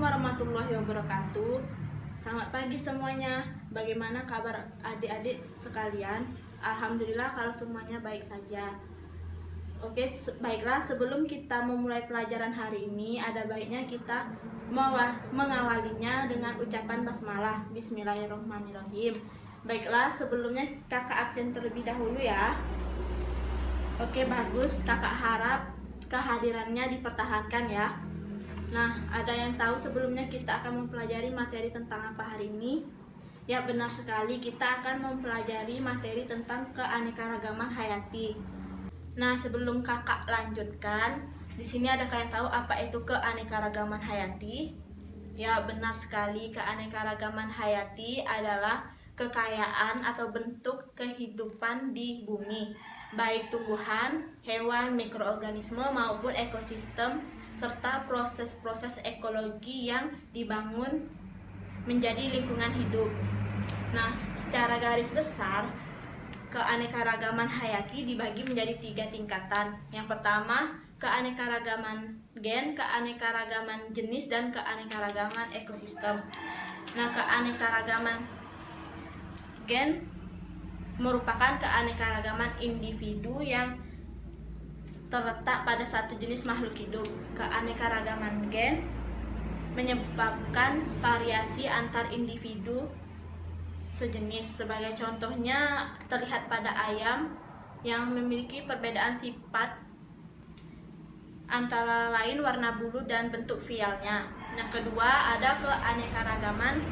warahmatullahi wabarakatuh. Selamat pagi semuanya. Bagaimana kabar adik-adik sekalian? Alhamdulillah kalau semuanya baik saja. Oke, baiklah, sebelum kita memulai pelajaran hari ini, ada baiknya kita mengawalinya dengan ucapan basmalah. Bismillahirrahmanirrahim. Baiklah, sebelumnya kakak absen terlebih dahulu ya. Oke, bagus. Kakak harap kehadirannya dipertahankan ya. Nah, ada yang tahu sebelumnya kita akan mempelajari materi tentang apa hari ini? Ya, benar sekali, kita akan mempelajari materi tentang keanekaragaman hayati. Nah, sebelum kakak lanjutkan, di sini ada kalian tahu apa itu keanekaragaman hayati? Ya, benar sekali, keanekaragaman hayati adalah kekayaan atau bentuk kehidupan di bumi, baik tumbuhan, hewan, mikroorganisme maupun ekosistem, serta proses-proses ekologi yang dibangun menjadi lingkungan hidup. Nah, secara garis besar, keanekaragaman hayati dibagi menjadi 3 tingkatan. Yang pertama, keanekaragaman gen, keanekaragaman jenis, dan keanekaragaman ekosistem. Nah, keanekaragaman gen merupakan keanekaragaman individu yang terletak pada satu jenis makhluk hidup. Keanekaragaman gen menyebabkan variasi antar individu sejenis. Sebagai contohnya terlihat pada ayam yang memiliki perbedaan sifat antara lain warna bulu dan bentuk vialnya. Yang kedua ada keanekaragaman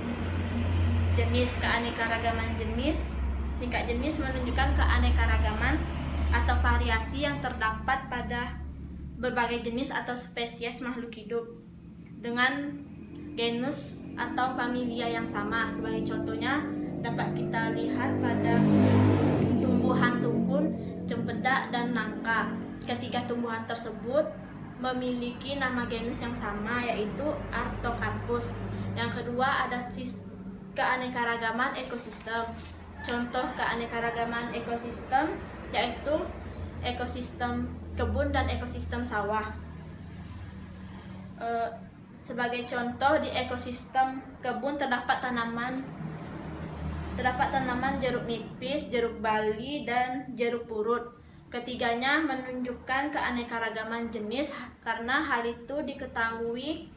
jenis. Keanekaragaman jenis, tingkat jenis menunjukkan keanekaragaman atau variasi yang terdapat pada berbagai jenis atau spesies makhluk hidup dengan genus atau familia yang sama. Sebagai contohnya dapat kita lihat pada tumbuhan sukun, cempedak, dan nangka. Ketiga tumbuhan tersebut memiliki nama genus yang sama, yaitu Artocarpus. Yang kedua ada keanekaragaman ekosistem. Contoh keanekaragaman ekosistem yaitu ekosistem kebun dan ekosistem sawah. Sebagai contoh, di ekosistem kebun terdapat tanaman jeruk nipis, jeruk bali, dan jeruk purut. Ketiganya menunjukkan keanekaragaman jenis karena hal itu diketahui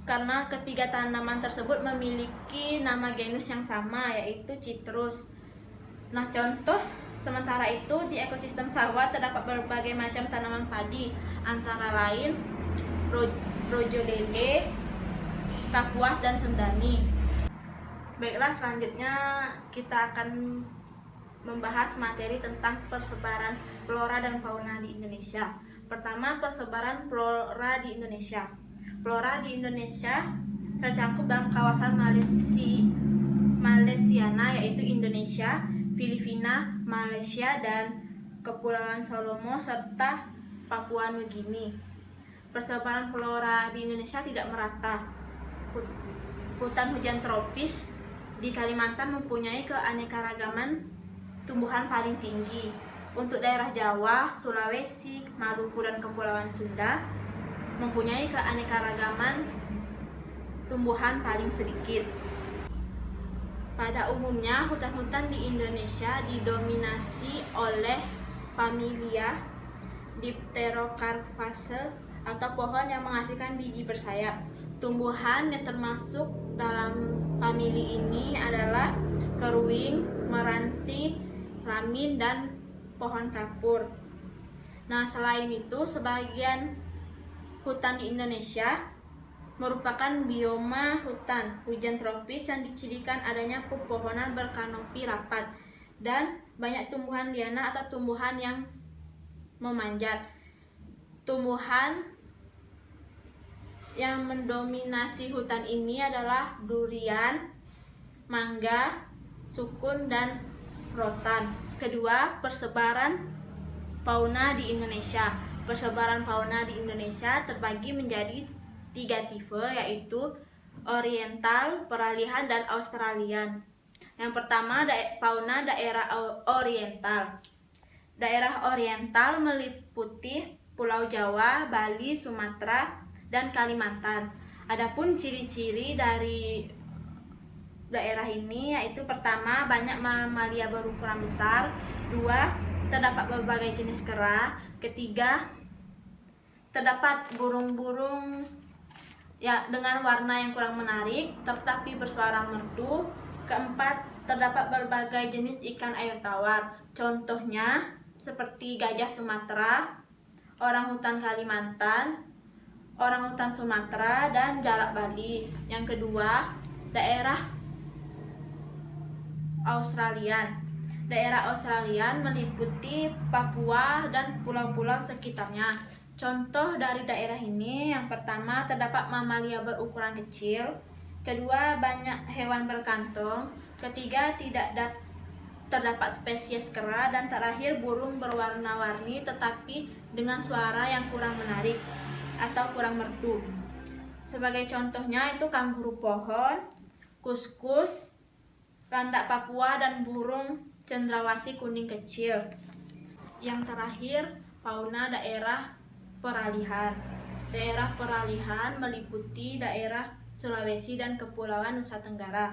karena ketiga tanaman tersebut memiliki nama genus yang sama, yaitu citrus. Nah, contoh sementara itu di ekosistem sawah terdapat berbagai macam tanaman padi, antara lain rojo lele, kapuas, dan sendani. Baiklah, selanjutnya kita akan membahas materi tentang persebaran flora dan fauna di Indonesia. Pertama, persebaran flora di Indonesia. Flora di Indonesia tercakup dalam kawasan Malaysiana, yaitu Indonesia, Filipina, Malaysia, dan Kepulauan Salomo, serta Papua Nugini. Persebaran flora di Indonesia tidak merata. Hutan hujan tropis di Kalimantan mempunyai keanekaragaman tumbuhan paling tinggi. Untuk daerah Jawa, Sulawesi, Maluku, dan Kepulauan Sunda mempunyai keanekaragaman tumbuhan paling sedikit. Pada umumnya, hutan-hutan di Indonesia didominasi oleh familia Dipterocarpaceae atau pohon yang menghasilkan biji bersayap. Tumbuhan yang termasuk dalam famili ini adalah keruing, meranti, ramin, dan pohon kapur. Nah, selain itu, sebagian hutan di Indonesia merupakan bioma hutan hujan tropis yang dicirikan adanya pepohonan berkanopi rapat dan banyak tumbuhan liana atau tumbuhan yang memanjat. Tumbuhan yang mendominasi hutan ini adalah durian, mangga, sukun, dan rotan. Kedua, persebaran fauna di Indonesia. Persebaran fauna di Indonesia terbagi menjadi 3 tipe, yaitu oriental, peralihan, dan australian. Yang pertama, fauna daerah oriental. Daerah oriental meliputi Pulau Jawa, Bali, Sumatera, dan Kalimantan. Adapun ciri-ciri dari daerah ini yaitu pertama, banyak mamalia berukuran besar. Dua, terdapat berbagai jenis kera. Ketiga, terdapat burung-burung ya dengan warna yang kurang menarik tetapi bersuara merdu. Keempat, terdapat berbagai jenis ikan air tawar. Contohnya seperti gajah Sumatera, orangutan Kalimantan, orangutan Sumatera, dan jalak Bali. Yang kedua, daerah Australian. Daerah Australian meliputi Papua dan pulau-pulau sekitarnya. Contoh dari daerah ini, yang pertama terdapat mamalia berukuran kecil. Kedua, banyak hewan berkantong. Ketiga, terdapat spesies kera. Dan terakhir, burung berwarna-warni tetapi dengan suara yang kurang menarik atau kurang merdu. Sebagai contohnya itu kanguru pohon, kuskus, landak Papua, dan burung cendrawasih kuning kecil. Yang terakhir, fauna daerah peralihan. Daerah peralihan meliputi daerah Sulawesi dan Kepulauan Nusa Tenggara.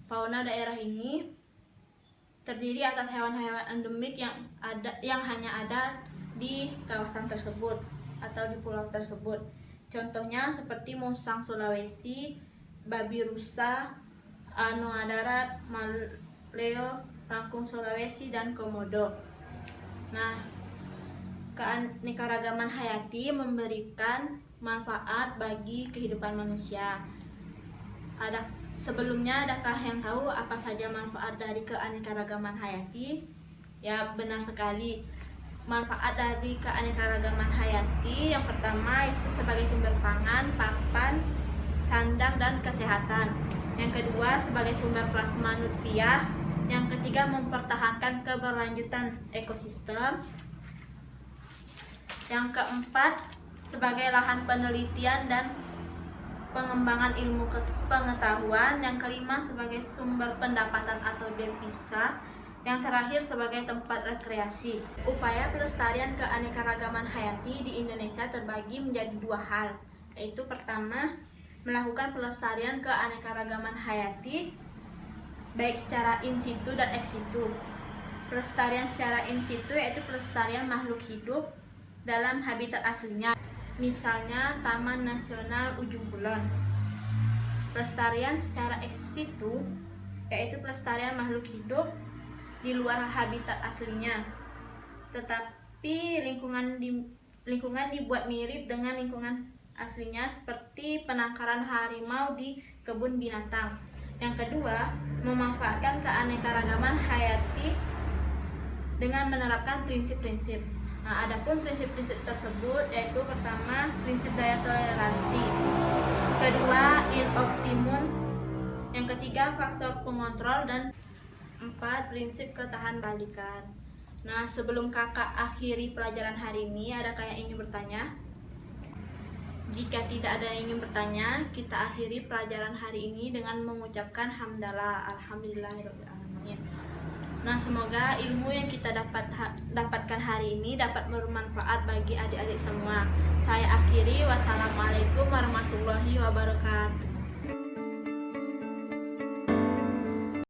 Fauna daerah ini terdiri atas hewan-hewan endemik yang hanya ada di kawasan tersebut atau di pulau tersebut. Contohnya seperti musang Sulawesi, babi rusa, anoa darat, maleo, rangkung Sulawesi, dan komodo. Nah, keanekaragaman hayati memberikan manfaat bagi kehidupan manusia. Sebelumnya, adakah yang tahu apa saja manfaat dari keanekaragaman hayati? Ya, benar sekali. Manfaat dari keanekaragaman hayati yang pertama itu sebagai sumber pangan, pakan, sandang, dan kesehatan. Yang kedua, sebagai sumber plasma nutfiah. Yang ketiga, mempertahankan keberlanjutan ekosistem. Yang keempat, sebagai lahan penelitian dan pengembangan ilmu pengetahuan. Yang kelima, sebagai sumber pendapatan atau devisa. Yang terakhir, sebagai tempat rekreasi. Upaya pelestarian keanekaragaman hayati di Indonesia terbagi menjadi dua hal, yaitu pertama, melakukan pelestarian keanekaragaman hayati baik secara in situ dan ex situ. Pelestarian secara in situ yaitu pelestarian makhluk hidup dalam habitat aslinya, misalnya Taman Nasional Ujung Kulon. Pelestarian secara ex situ yaitu pelestarian makhluk hidup di luar habitat aslinya, tetapi lingkungan dibuat mirip dengan lingkungan aslinya, seperti penangkaran harimau di kebun binatang. Yang kedua, memanfaatkan keanekaragaman hayati dengan menerapkan prinsip-prinsip. Nah, adapun prinsip-prinsip tersebut yaitu pertama, prinsip daya toleransi. Kedua, in optimum. Yang ketiga, faktor pengontrol, dan empat, prinsip ketahan balikan. Nah, sebelum kakak akhiri pelajaran hari ini, adakah yang ingin bertanya? Jika tidak ada yang ingin bertanya, kita akhiri pelajaran hari ini dengan mengucapkan hamdalah, alhamdulillahirobbilalamin. Nah, semoga ilmu yang kita dapatkan hari ini dapat bermanfaat bagi adik-adik semua. Saya akhiri, wassalamualaikum warahmatullahi wabarakatuh.